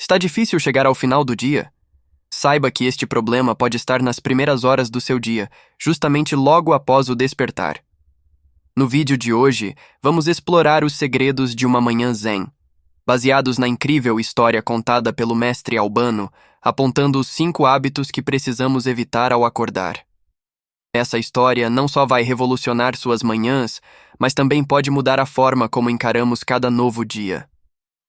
Está difícil chegar ao final do dia? Saiba que este problema pode estar nas primeiras horas do seu dia, justamente logo após o despertar. No vídeo de hoje, vamos explorar os segredos de uma manhã zen, baseados na incrível história contada pelo mestre Albano, apontando os 5 hábitos que precisamos evitar ao acordar. Essa história não só vai revolucionar suas manhãs, mas também pode mudar a forma como encaramos cada novo dia.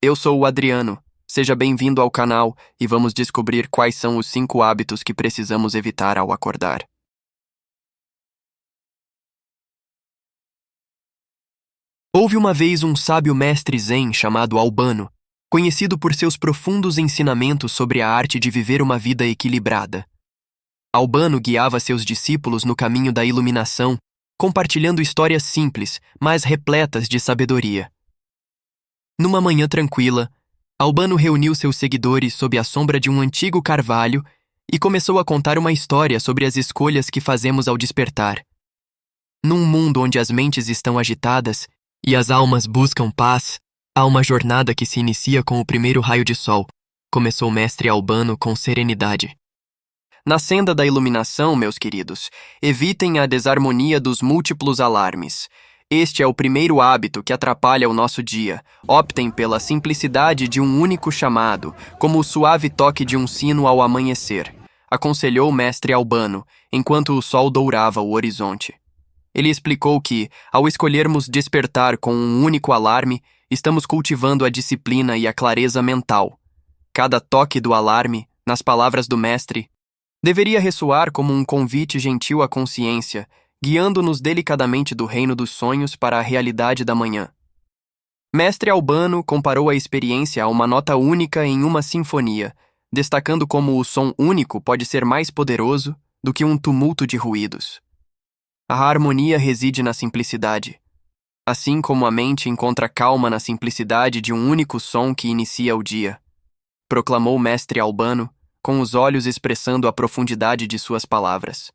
Eu sou o Adriano. Seja bem-vindo ao canal e vamos descobrir quais são os 5 hábitos que precisamos evitar ao acordar. Houve uma vez um sábio mestre zen chamado Albano, conhecido por seus profundos ensinamentos sobre a arte de viver uma vida equilibrada. Albano guiava seus discípulos no caminho da iluminação, compartilhando histórias simples, mas repletas de sabedoria. Numa manhã tranquila, Albano reuniu seus seguidores sob a sombra de um antigo carvalho e começou a contar uma história sobre as escolhas que fazemos ao despertar. Num mundo onde as mentes estão agitadas e as almas buscam paz, há uma jornada que se inicia com o primeiro raio de sol, começou o mestre Albano com serenidade. Na senda da iluminação, meus queridos, evitem a desarmonia dos múltiplos alarmes. Este é o primeiro hábito que atrapalha o nosso dia. Optem pela simplicidade de um único chamado, como o suave toque de um sino ao amanhecer, aconselhou o mestre Albano, enquanto o sol dourava o horizonte. Ele explicou que, ao escolhermos despertar com um único alarme, estamos cultivando a disciplina e a clareza mental. Cada toque do alarme, nas palavras do mestre, deveria ressoar como um convite gentil à consciência, guiando-nos delicadamente do reino dos sonhos para a realidade da manhã. Mestre Albano comparou a experiência a uma nota única em uma sinfonia, destacando como o som único pode ser mais poderoso do que um tumulto de ruídos. A harmonia reside na simplicidade. Assim como a mente encontra calma na simplicidade de um único som que inicia o dia, proclamou Mestre Albano, com os olhos expressando a profundidade de suas palavras.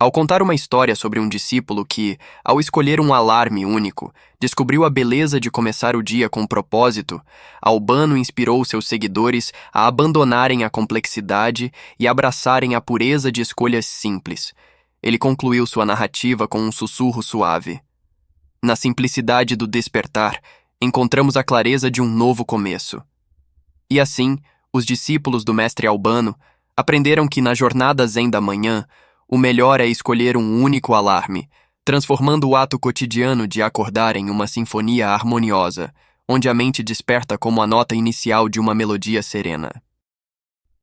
Ao contar uma história sobre um discípulo que, ao escolher um alarme único, descobriu a beleza de começar o dia com propósito, Albano inspirou seus seguidores a abandonarem a complexidade e abraçarem a pureza de escolhas simples. Ele concluiu sua narrativa com um sussurro suave. Na simplicidade do despertar, encontramos a clareza de um novo começo. E assim, os discípulos do mestre Albano aprenderam que na jornada zen da manhã, o melhor é escolher um único alarme, transformando o ato cotidiano de acordar em uma sinfonia harmoniosa, onde a mente desperta como a nota inicial de uma melodia serena.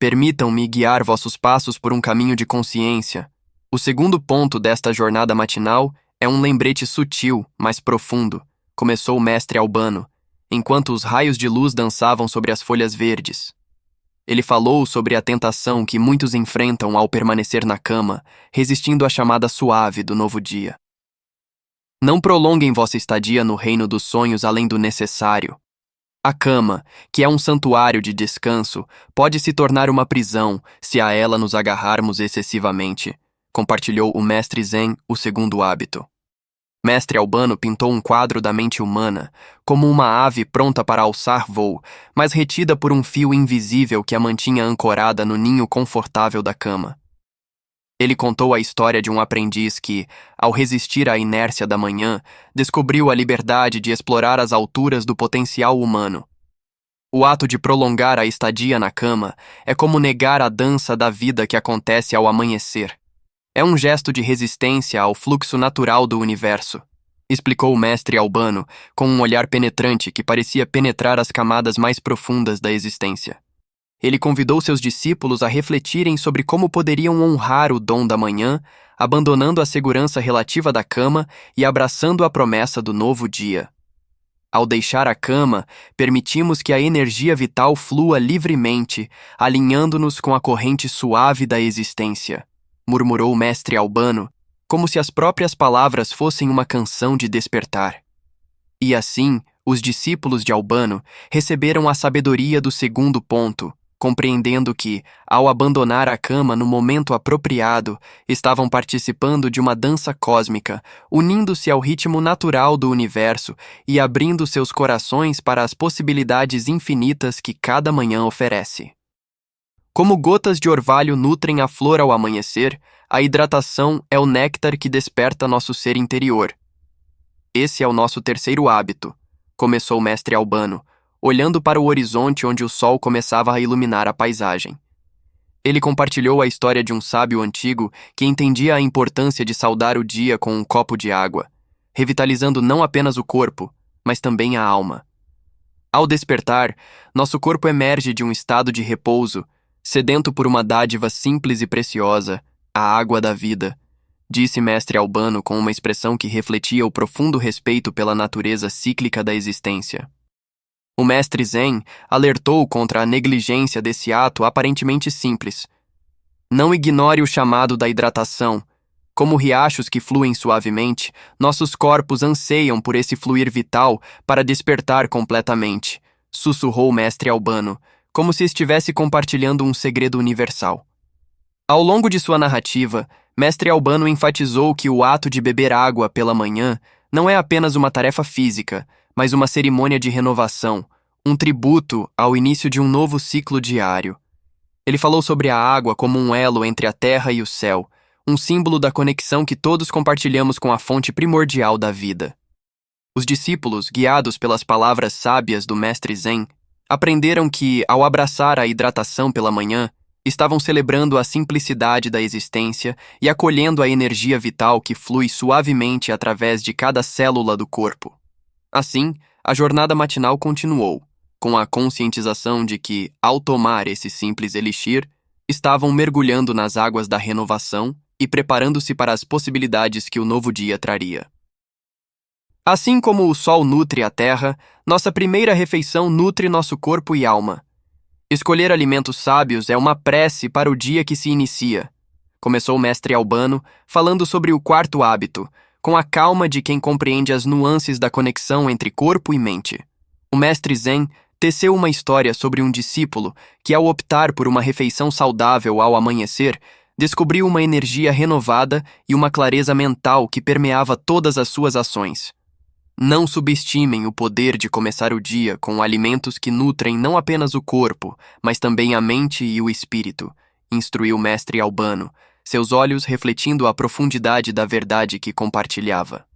Permitam-me guiar vossos passos por um caminho de consciência. O segundo ponto desta jornada matinal é um lembrete sutil, mas profundo, começou o mestre Albano, enquanto os raios de luz dançavam sobre as folhas verdes. Ele falou sobre a tentação que muitos enfrentam ao permanecer na cama, resistindo à chamada suave do novo dia. Não prolonguem vossa estadia no reino dos sonhos além do necessário. A cama, que é um santuário de descanso, pode se tornar uma prisão se a ela nos agarrarmos excessivamente, compartilhou o mestre Zen, o segundo hábito. Mestre Albano pintou um quadro da mente humana, como uma ave pronta para alçar voo, mas retida por um fio invisível que a mantinha ancorada no ninho confortável da cama. Ele contou a história de um aprendiz que, ao resistir à inércia da manhã, descobriu a liberdade de explorar as alturas do potencial humano. O ato de prolongar a estadia na cama é como negar a dança da vida que acontece ao amanhecer. É um gesto de resistência ao fluxo natural do universo, explicou o mestre Albano, com um olhar penetrante que parecia penetrar as camadas mais profundas da existência. Ele convidou seus discípulos a refletirem sobre como poderiam honrar o dom da manhã, abandonando a segurança relativa da cama e abraçando a promessa do novo dia. Ao deixar a cama, permitimos que a energia vital flua livremente, alinhando-nos com a corrente suave da existência, murmurou o mestre Albano, como se as próprias palavras fossem uma canção de despertar. E assim, os discípulos de Albano receberam a sabedoria do segundo ponto, compreendendo que, ao abandonar a cama no momento apropriado, estavam participando de uma dança cósmica, unindo-se ao ritmo natural do universo e abrindo seus corações para as possibilidades infinitas que cada manhã oferece. Como gotas de orvalho nutrem a flor ao amanhecer, a hidratação é o néctar que desperta nosso ser interior. Esse é o nosso terceiro hábito, começou o mestre Albano, olhando para o horizonte onde o sol começava a iluminar a paisagem. Ele compartilhou a história de um sábio antigo que entendia a importância de saudar o dia com um copo de água, revitalizando não apenas o corpo, mas também a alma. Ao despertar, nosso corpo emerge de um estado de repouso, sedento por uma dádiva simples e preciosa, a água da vida, disse mestre Albano com uma expressão que refletia o profundo respeito pela natureza cíclica da existência. O mestre Zen alertou contra a negligência desse ato aparentemente simples. Não ignore o chamado da hidratação. Como riachos que fluem suavemente, nossos corpos anseiam por esse fluir vital para despertar completamente, sussurrou o mestre Albano, como se estivesse compartilhando um segredo universal. Ao longo de sua narrativa, mestre Albano enfatizou que o ato de beber água pela manhã não é apenas uma tarefa física, mas uma cerimônia de renovação, um tributo ao início de um novo ciclo diário. Ele falou sobre a água como um elo entre a terra e o céu, um símbolo da conexão que todos compartilhamos com a fonte primordial da vida. Os discípulos, guiados pelas palavras sábias do mestre Zen, aprenderam que, ao abraçar a hidratação pela manhã, estavam celebrando a simplicidade da existência e acolhendo a energia vital que flui suavemente através de cada célula do corpo. Assim, a jornada matinal continuou, com a conscientização de que, ao tomar esse simples elixir, estavam mergulhando nas águas da renovação e preparando-se para as possibilidades que o novo dia traria. Assim como o sol nutre a terra, nossa primeira refeição nutre nosso corpo e alma. Escolher alimentos sábios é uma prece para o dia que se inicia. Começou o mestre Albano, falando sobre o quarto hábito, com a calma de quem compreende as nuances da conexão entre corpo e mente. O mestre Zen teceu uma história sobre um discípulo que, ao optar por uma refeição saudável ao amanhecer, descobriu uma energia renovada e uma clareza mental que permeava todas as suas ações. Não subestimem o poder de começar o dia com alimentos que nutrem não apenas o corpo, mas também a mente e o espírito, instruiu o mestre Albano, seus olhos refletindo a profundidade da verdade que compartilhava.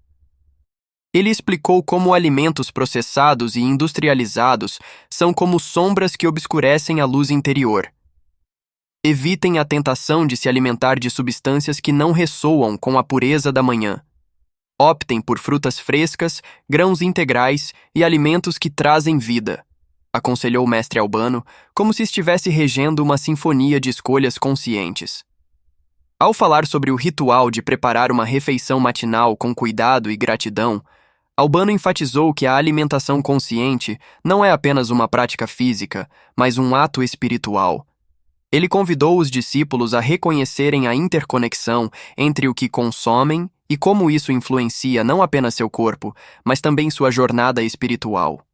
Ele explicou como alimentos processados e industrializados são como sombras que obscurecem a luz interior. Evitem a tentação de se alimentar de substâncias que não ressoam com a pureza da manhã. Optem por frutas frescas, grãos integrais e alimentos que trazem vida, aconselhou o mestre Albano, como se estivesse regendo uma sinfonia de escolhas conscientes. Ao falar sobre o ritual de preparar uma refeição matinal com cuidado e gratidão, Albano enfatizou que a alimentação consciente não é apenas uma prática física, mas um ato espiritual. Ele convidou os discípulos a reconhecerem a interconexão entre o que consomem e como isso influencia não apenas seu corpo, mas também sua jornada espiritual.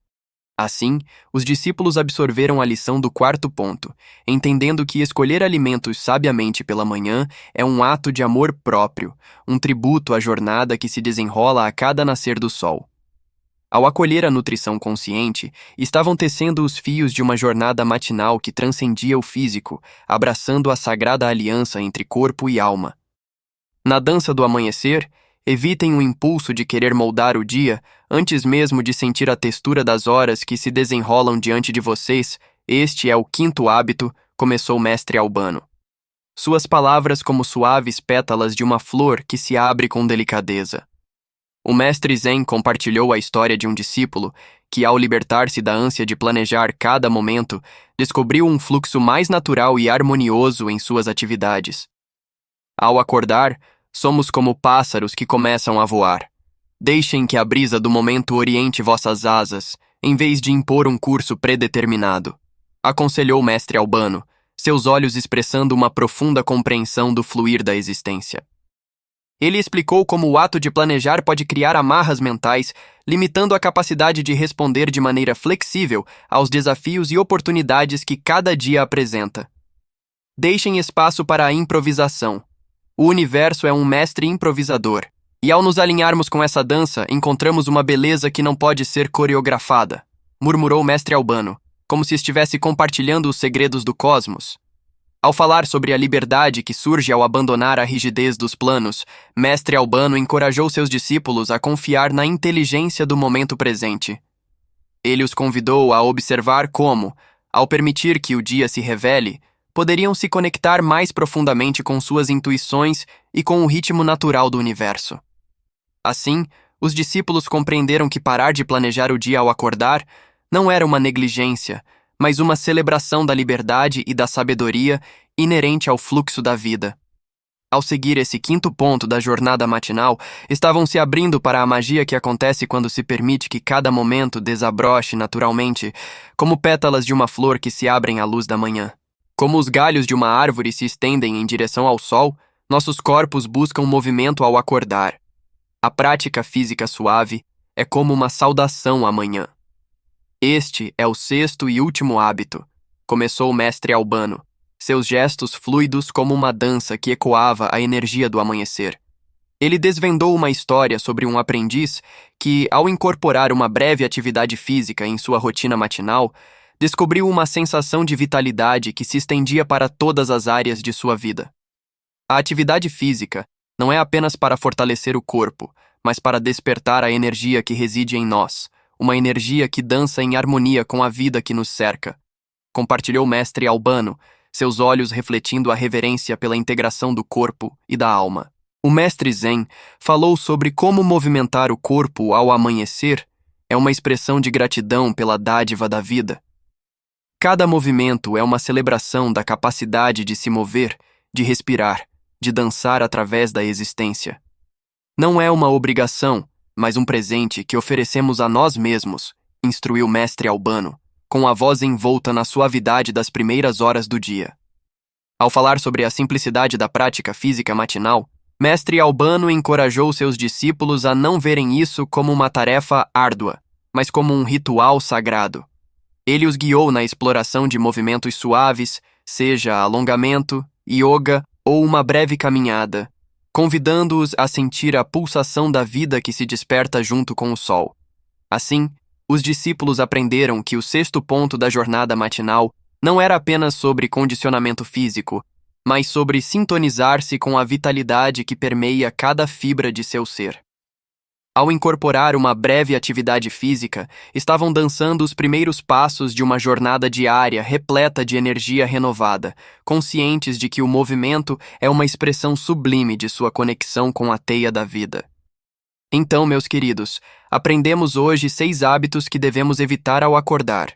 Assim, os discípulos absorveram a lição do quarto ponto, entendendo que escolher alimentos sabiamente pela manhã é um ato de amor próprio, um tributo à jornada que se desenrola a cada nascer do sol. Ao acolher a nutrição consciente, estavam tecendo os fios de uma jornada matinal que transcendia o físico, abraçando a sagrada aliança entre corpo e alma. Na dança do amanhecer, evitem o impulso de querer moldar o dia antes mesmo de sentir a textura das horas que se desenrolam diante de vocês. Este é o quinto hábito, começou o mestre Albano. Suas palavras como suaves pétalas de uma flor que se abre com delicadeza. O mestre Zen compartilhou a história de um discípulo que, ao libertar-se da ânsia de planejar cada momento, descobriu um fluxo mais natural e harmonioso em suas atividades. Ao acordar, somos como pássaros que começam a voar. Deixem que a brisa do momento oriente vossas asas, em vez de impor um curso predeterminado, aconselhou o mestre Albano, seus olhos expressando uma profunda compreensão do fluir da existência. Ele explicou como o ato de planejar pode criar amarras mentais, limitando a capacidade de responder de maneira flexível aos desafios e oportunidades que cada dia apresenta. Deixem espaço para a improvisação. O universo é um mestre improvisador, e ao nos alinharmos com essa dança, encontramos uma beleza que não pode ser coreografada, murmurou o mestre Albano, como se estivesse compartilhando os segredos do cosmos. Ao falar sobre a liberdade que surge ao abandonar a rigidez dos planos, mestre Albano encorajou seus discípulos a confiar na inteligência do momento presente. Ele os convidou a observar como, ao permitir que o dia se revele, poderiam se conectar mais profundamente com suas intuições e com o ritmo natural do universo. Assim, os discípulos compreenderam que parar de planejar o dia ao acordar não era uma negligência, mas uma celebração da liberdade e da sabedoria inerente ao fluxo da vida. Ao seguir esse quinto ponto da jornada matinal, estavam se abrindo para a magia que acontece quando se permite que cada momento desabroche naturalmente, como pétalas de uma flor que se abrem à luz da manhã. Como os galhos de uma árvore se estendem em direção ao sol, nossos corpos buscam movimento ao acordar. A prática física suave é como uma saudação à manhã. Este é o sexto e último hábito, começou o mestre Albano, seus gestos fluidos como uma dança que ecoava a energia do amanhecer. Ele desvendou uma história sobre um aprendiz que, ao incorporar uma breve atividade física em sua rotina matinal, descobriu uma sensação de vitalidade que se estendia para todas as áreas de sua vida. A atividade física não é apenas para fortalecer o corpo, mas para despertar a energia que reside em nós, uma energia que dança em harmonia com a vida que nos cerca, compartilhou o mestre Albano, seus olhos refletindo a reverência pela integração do corpo e da alma. O mestre Zen falou sobre como movimentar o corpo ao amanhecer é uma expressão de gratidão pela dádiva da vida. Cada movimento é uma celebração da capacidade de se mover, de respirar, de dançar através da existência. Não é uma obrigação, mas um presente que oferecemos a nós mesmos, instruiu o mestre Albano, com a voz envolta na suavidade das primeiras horas do dia. Ao falar sobre a simplicidade da prática física matinal, mestre Albano encorajou seus discípulos a não verem isso como uma tarefa árdua, mas como um ritual sagrado. Ele os guiou na exploração de movimentos suaves, seja alongamento, yoga ou uma breve caminhada, convidando-os a sentir a pulsação da vida que se desperta junto com o sol. Assim, os discípulos aprenderam que o sexto ponto da jornada matinal não era apenas sobre condicionamento físico, mas sobre sintonizar-se com a vitalidade que permeia cada fibra de seu ser. Ao incorporar uma breve atividade física, estavam dançando os primeiros passos de uma jornada diária repleta de energia renovada, conscientes de que o movimento é uma expressão sublime de sua conexão com a teia da vida. Então, meus queridos, aprendemos hoje 6 hábitos que devemos evitar ao acordar.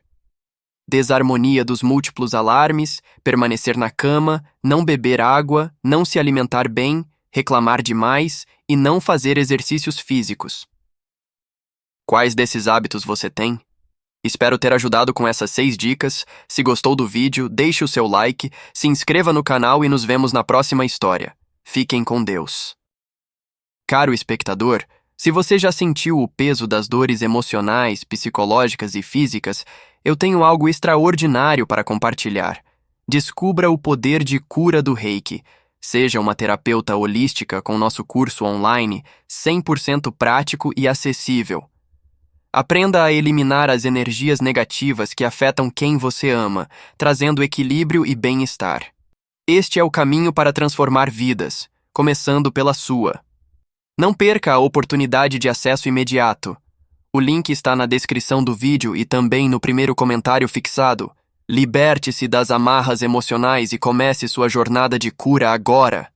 Desarmonia dos múltiplos alarmes, permanecer na cama, não beber água, não se alimentar bem, reclamar demais e não fazer exercícios físicos. Quais desses hábitos você tem? Espero ter ajudado com essas 6 dicas. Se gostou do vídeo, deixe o seu like, se inscreva no canal e nos vemos na próxima história. Fiquem com Deus. Caro espectador, se você já sentiu o peso das dores emocionais, psicológicas e físicas, eu tenho algo extraordinário para compartilhar. Descubra o poder de cura do Reiki. Seja uma terapeuta holística com nosso curso online 100% prático e acessível. Aprenda a eliminar as energias negativas que afetam quem você ama, trazendo equilíbrio e bem-estar. Este é o caminho para transformar vidas, começando pela sua. Não perca a oportunidade de acesso imediato. O link está na descrição do vídeo e também no primeiro comentário fixado. Liberte-se das amarras emocionais e comece sua jornada de cura agora.